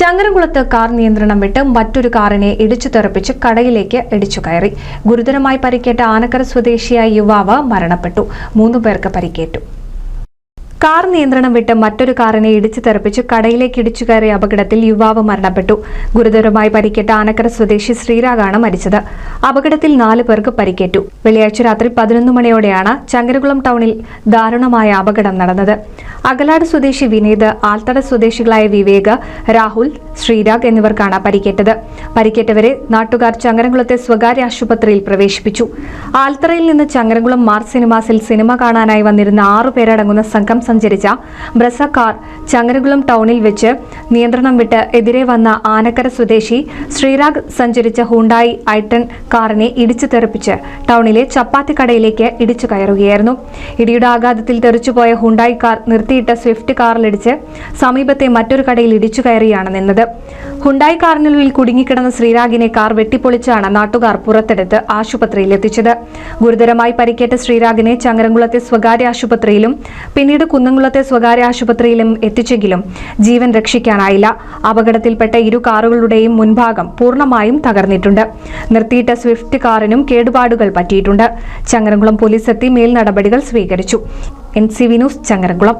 ചങ്ങരംകുളത്ത് car നിയന്ത്രണം വിട്ട് മറ്റൊരു കാറിനെ ഇടിച്ചു തെറിപ്പിച്ച് കടയിലേക്ക് ഇടിച്ചു കയറി. ഗുരുതരമായി പരിക്കേറ്റ ആനക്കര സ്വദേശിയായ യുവാവ് മരണപ്പെട്ടു. 3 പേർക്ക് പരിക്കേറ്റു. കാർ നിയന്ത്രണം വിട്ട് മറ്റൊരു കാറിനെ ഇടിച്ചു തെറിപ്പിച്ച് കടയിലേക്ക് ഇടിച്ചു കയറിയ അപകടത്തിൽ യുവാവ് മരണപ്പെട്ടു. ഗുരുതരമായി പരിക്കേറ്റ ആനക്കര സ്വദേശി ശ്രീരാഗാണ് മരിച്ചത്. അപകടത്തിൽ 4 പേർക്ക് പരിക്കേറ്റു. വെള്ളിയാഴ്ച രാത്രി 11 മണിയോടെയാണ് ചങ്ങരകുളം ടൗണിൽ ദാരുണമായ അപകടം നടന്നത്. അകലാട് സ്വദേശി വിനീത്, ആൽത്തട സ്വദേശികളായ വിവേക്, രാഹുൽ, ശ്രീരാഗ് എന്നിവർക്കാണ് പരിക്കേറ്റത്. പരിക്കേറ്റവരെ നാട്ടുകാർ ചങ്ങരംകുളത്തെ സ്വകാര്യ ആശുപത്രിയിൽ പ്രവേശിപ്പിച്ചു. ആൽത്തറയിൽ നിന്ന് ചങ്ങരംകുളം മാർച്ച് സിനിമാസിൽ സിനിമ കാണാനായി വന്നിരുന്ന 6 പേരടങ്ങുന്ന സംഘം സഞ്ചരിച്ച ബ്രസ കാർ ചങ്ങരകുളം ടൗണിൽ വെച്ച് നിയന്ത്രണം വിട്ട് എതിരെ വന്ന ആനക്കര സ്വദേശി ശ്രീരാഗ് സഞ്ചരിച്ച ഹുണ്ടായി ഐ10 കാറിനെ ഇടിച്ചു തെറിപ്പിച്ച് ടൗണിലെ ചപ്പാത്തി കടയിലേക്ക് ഇടിച്ചു കയറുകയായിരുന്നു. ഇടിയുടെ ആഘാതത്തിൽ തെറിച്ചുപോയ ഹുണ്ടായി കാർ നിർത്തിയിട്ട സ്വിഫ്റ്റ് കാറിലിടിച്ച് സമീപത്തെ മറ്റൊരു കടയിൽ ഇടിച്ചു കയറിയാണ് നിന്നത്. ഹുണ്ടായി കാറിനുള്ളിൽ കുടുങ്ങിക്കിടന്ന ശ്രീരാഗിനെ കാർ വെട്ടിപ്പൊളിച്ചാണ് നാട്ടുകാർ പുറത്തെടുത്ത് ആശുപത്രിയിൽ എത്തിച്ചത്. ഗുരുതരമായി പരിക്കേറ്റ ശ്രീരാഗിനെ ചങ്ങരംകുളത്തെ സ്വകാര്യ ആശുപത്രിയിലും പിന്നീട് കുന്നംകുളത്തെ സ്വകാര്യ ആശുപത്രിയിലും എത്തിച്ചെങ്കിലും ജീവൻ രക്ഷിക്കാനായില്ല. അപകടത്തിൽപ്പെട്ട 2 കാറുകളുടെയും മുൻഭാഗം പൂർണ്ണമായും തകർന്നിട്ടുണ്ട്. നിർത്തിയിട്ട സ്വിഫ്റ്റ് കാറിനും കേടുപാടുകൾ പറ്റിയിട്ടുണ്ട്. ചങ്ങരംകുളം പോലീസ് എത്തി മേൽ നടപടികൾ സ്വീകരിച്ചു. NCV news, Changaramkulam.